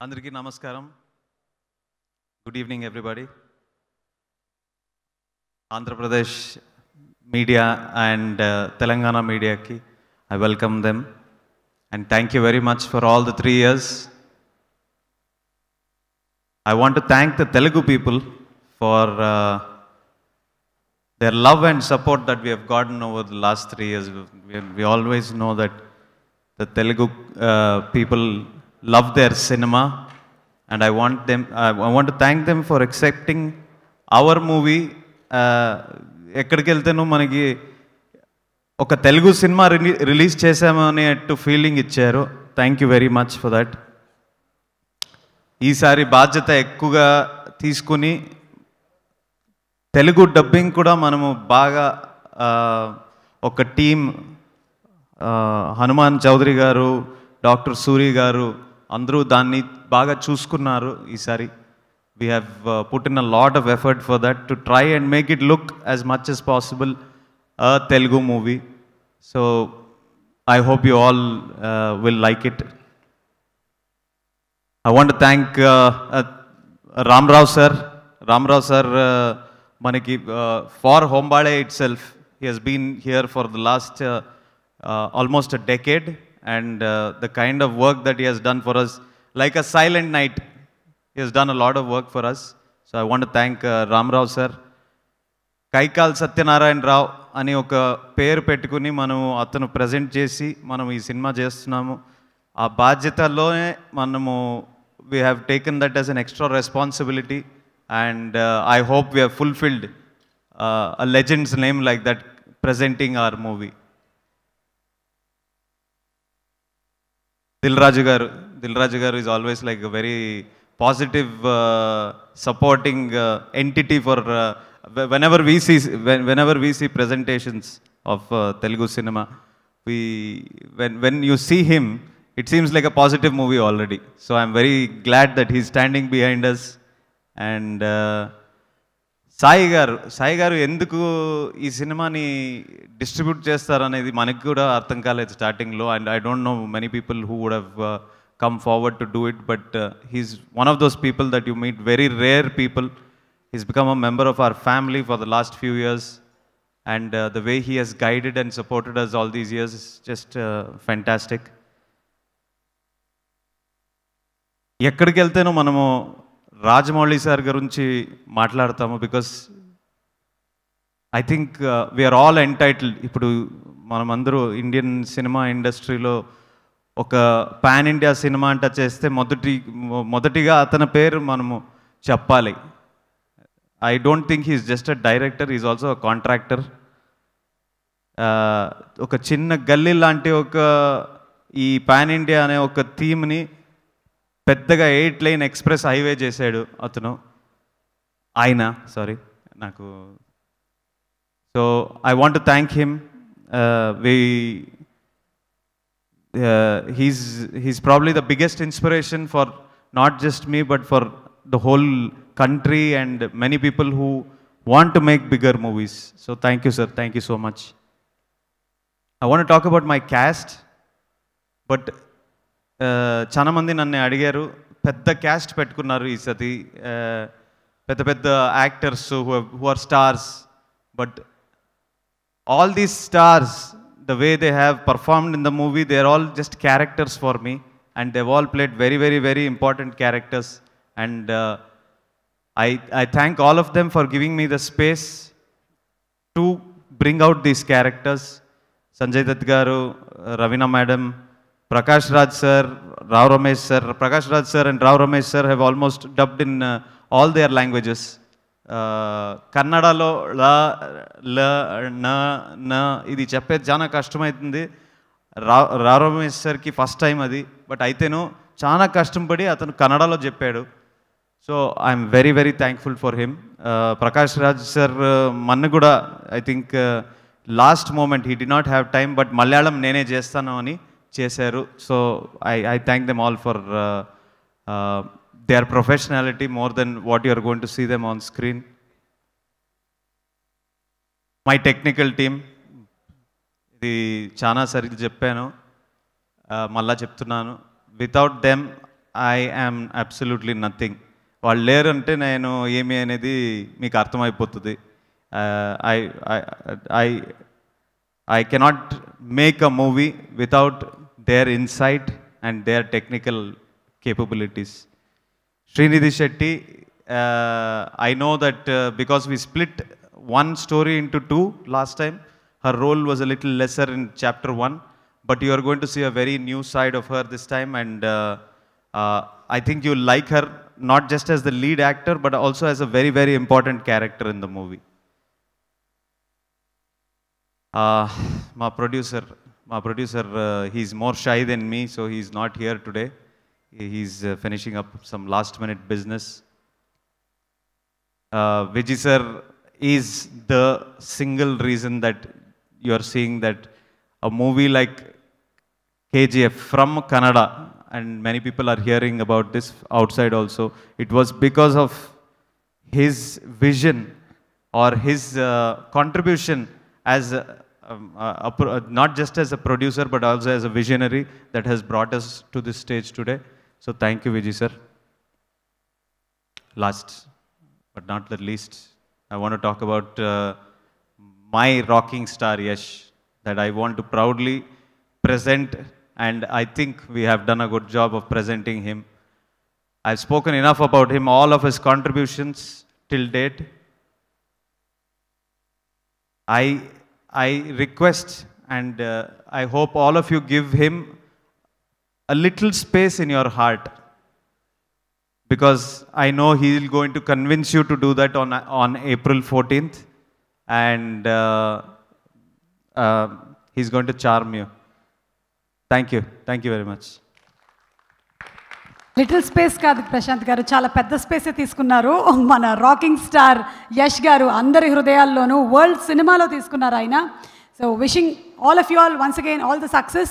అందరికీ నమస్కారం. Good evening everybody. Andhra Pradesh media and Telangana మీడియాకి I welcome them and thank you very much for all the 3 years. I want to thank the Telugu people for their love and support that we have gotten over the last 3 years. We always know that the Telugu people love their cinema, and I want to thank them for accepting our movie. ఎక్కడికి వెళ్తేనూ మనకి ఒక Telugu cinema release చేసామని అట్టు feeling ఇచ్చారు. Thank you very much for that. ఈసారి బాధ్యత ఎక్కువగా తీసుకుని తెలుగు డబ్బింగ్ కూడా మనము బాగా ఒక టీం, హనుమాన్ చౌదరి గారు, డాక్టర్ సూరి గారు అందరూ దాన్ని బాగా చూసుకున్నారు. ఈసారి we have put in a lot of effort for that to try and make it look as much as possible a Telugu movie. So I hope you all will like it. I want to thank Ram Rao sir manaki for Hombale itself. He has been here for the last almost a decade, and the kind of work that he has done for us, like a silent night, he has done a lot of work for us. So I want to thank Ram Rao sir. Kaikala Satyanarayana రావు అని ఒక పేరు పెట్టుకుని మనము అతను present చేసి మనం ఈ cinema చేస్తున్నాము. ఆ బాధ్యతలోనే మనము we have taken that as an extra responsibility, and I hope we have fulfilled a legend's name like that, presenting our movie. Dilraju garu is always like a very positive supporting entity for whenever we see presentations of Telugu cinema, when you see him, it seems like a positive movie already. So I'm very glad that he's standing behind us. And Sai గారు ఎందుకు ఈ సినిమాని distribute చేస్తారనేది మనకి కూడా అర్థం కాలేదు స్టార్టింగ్లో. And I don't know many people who would have come forward to do it, but he's one of those people that you meet, very rare people. He's become a member of our family for the last few years, and the way he has guided and supported us all these years is just fantastic. ఎక్కడికి వెళ్తేనో మనము Rajamouli sir గురించి మాట్లాడతాము, because I think we are all entitled. ఇప్పుడు మనమందరూ Indian cinema ఇండస్ట్రీలో ఒక pan India cinema అంట చేస్తే మొదటిగా అతని పేరు మనము చెప్పాలి. I don't think he is just a director, he is also a contractor. ఒక చిన్న గల్లీ లాంటి ఒక ఈ పాన్ ఇండియా అనే ఒక థీమ్ని పెద్దగా 8 లైన్ ఎక్స్ప్రెస్ హైవే చేశాడు అతను. నాకు so I want to thank him. He's probably the biggest inspiration for not just me, but for the whole country and many people who want to make bigger movies. So thank you, sir. Thank you so much. I want to talk about my cast, but చాలా మంది నన్ను అడిగారు, పెద్ద caste పెట్టుకున్నారు ఈ సతి, పెద్ద actors who are stars, but all these stars, the way they have performed in the movie, they are all just characters for me, and they've all played very, very, very important characters. And I thank all of them for giving me the space to bring out these characters. Sanjay Dutt garu, Ravina madam, Prakash Raj sir, Rao Ramesh sir. Prakash Raj sir and Rao Ramesh sir have almost dubbed in all their languages. కన్నడలో ఇది చెప్పేది చాలా కష్టమవుతుంది. రామేష్ సార్కి first time అది, but అయితేను చాలా కష్టపడి అతను కన్నడలో చెప్పాడు. So I'm very very thankful for him. Prakash Raj sir మన్ను కూడా I think last moment he did not have time, but Malayalam నేనే చేస్తాను అని చేశారు. So I thank them all for their professionality more than what you are going to see them on screen. My technical team, ఇది చాలా సరిగ్గా చెప్పాను. మళ్ళా చెప్తున్నాను, without them I am absolutely nothing. వాళ్ళు లేరంటే నేను ఏమి అనేది మీకు అర్థమైపోతుంది. I I I cannot make a movie without their insight and their technical capabilities. Srinidhi Shetty, I know that because we split one story into two last time, her role was a little lesser in chapter 1, but you are going to see a very new side of her this time, and I think you'll like her not just as the lead actor but also as a very, very important character in the movie. My producer, he's more shy than me, so he's not here today. He's finishing up some last minute business. Vijay sir is the single reason that you are seeing that a movie like KGF from Kannada, and many people are hearing about this outside also. It was because of his vision or his contribution as not just as a producer but also as a visionary that has brought us to this stage today. So thank you, Vijay sir. Last but not the least, I want to talk about my rocking star Yash, that I want to proudly present, and I think we have done a good job of presenting him. I've spoken enough about him, all of his contributions till date. I request and I hope all of you give him a little space in your heart, because I know he is going to convince you to do that on April 14th, and he's going to charm you. Thank you very much. Little space కాదు ప్రశాంత్ గారు, చాలా పెద్ద స్పేసే తీసుకున్నారు. మన rocking star Yash గారు అందరి హృదయాల్లోనూ world సినిమాలో తీసుకున్నారు ఆయన. So wishing all of you all once again all the success.